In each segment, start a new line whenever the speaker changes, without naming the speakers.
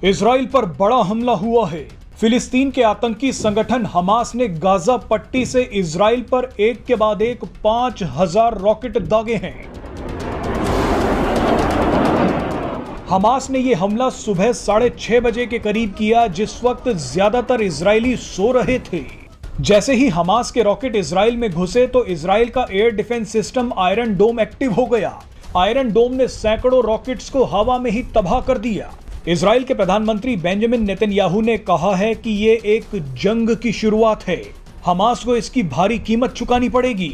Israel पर बड़ा हमला हुआ है। फिलिस्तीन के आतंकी संगठन हमास ने गाजा पट्टी से इजराइल पर एक के बाद एक 5000 रॉकेट दागे हैं। हमास ने यह हमला सुबह 6:30 बजे के करीब किया, जिस वक्त ज्यादातर इजरायली सो रहे थे। जैसे ही हमास के रॉकेट इजराइल में घुसे तो इजराइल का एयर डिफेंस सिस्टम आयरन डोम एक्टिव हो गया। आयरन डोम ने सैकड़ों रॉकेट्स को हवा में ही तबाह कर दिया। इजराइल के प्रधानमंत्री बेंजामिन नेतन्याहू ने कहा है कि ये एक जंग की शुरुआत है। हमास को इसकी भारी कीमत चुकानी पड़ेगी।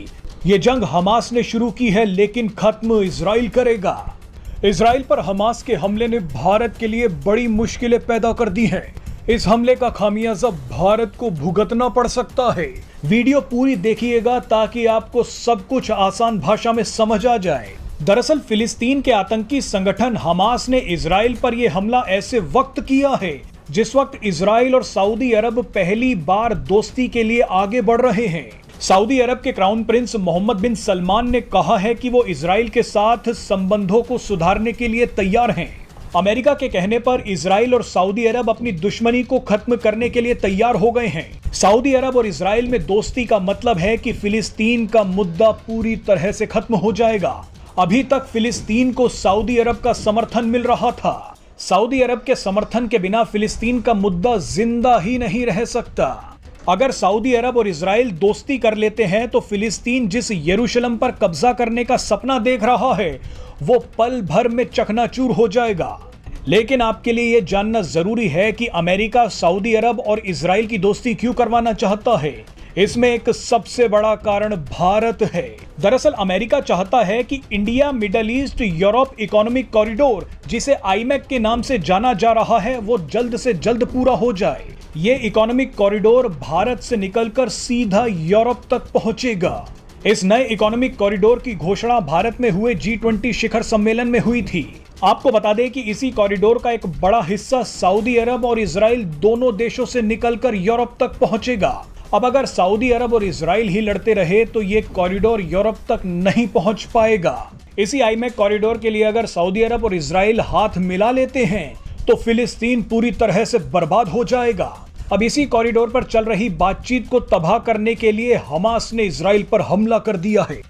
ये जंग हमास ने शुरू की है, लेकिन खत्म इजराइल करेगा। इजराइल पर हमास के हमले ने भारत के लिए बड़ी मुश्किलें पैदा कर दी हैं। इस हमले का खामियाजा भारत को भुगतना पड़ सकता है। वीडियो पूरी देखिएगा ताकि आपको सब कुछ आसान भाषा में समझ आ जाए। दरअसल फिलिस्तीन के आतंकी संगठन हमास ने इजराइल पर यह हमला ऐसे वक्त किया है जिस वक्त इजराइल और सऊदी अरब पहली बार दोस्ती के लिए आगे बढ़ रहे हैं। सऊदी अरब के क्राउन प्रिंस मोहम्मद बिन सलमान ने कहा है कि वो इजराइल के साथ संबंधों को सुधारने के लिए तैयार हैं। अमेरिका के कहने पर इजराइल और सऊदी अरब अपनी दुश्मनी को खत्म करने के लिए तैयार हो गए हैं। सऊदी अरब और इजराइल में दोस्ती का मतलब है कि फिलिस्तीन का मुद्दा पूरी तरह से खत्म हो जाएगा। अभी तक फिलिस्तीन को सऊदी अरब का समर्थन मिल रहा था। सऊदी अरब के समर्थन के बिना फिलिस्तीन का मुद्दा जिंदा ही नहीं रह सकता। अगर सऊदी अरब और इजराइल दोस्ती कर लेते हैं तो फिलिस्तीन जिस यरूशलेम पर कब्जा करने का सपना देख रहा है वो पल भर में चकनाचूर हो जाएगा। लेकिन आपके लिए यह जानना जरूरी है कि अमेरिका सऊदी अरब और इजराइल की दोस्ती क्यों करवाना चाहता है। इसमें एक सबसे बड़ा कारण भारत है। दरअसल अमेरिका चाहता है कि India middle east Europe economic corridor, जिसे आईमेक के नाम से जाना जा रहा है, वो जल्द से जल्द पूरा हो जाए। ये इकोनॉमिक कॉरिडोर भारत से निकलकर सीधा यूरोप तक पहुंचेगा। इस नए इकोनॉमिक कॉरिडोर की घोषणा भारत में हुए G20 शिखर सम्मेलन में हुई थी। आपको बता दें कि इसी कॉरिडोर का एक बड़ा हिस्सा सऊदी अरब और इजराइल दोनों देशों से निकलकर यूरोप तक पहुंचेगा। अब अगर सऊदी अरब और इजराइल ही लड़ते रहे तो ये कॉरिडोर यूरोप तक नहीं पहुंच पाएगा। इसी आईमेक कॉरिडोर के लिए अगर सऊदी अरब और इजराइल हाथ मिला लेते हैं तो फिलिस्तीन पूरी तरह से बर्बाद हो जाएगा। अब इसी कॉरिडोर पर चल रही बातचीत को तबाह करने के लिए हमास ने इजराइल पर हमला कर दिया है।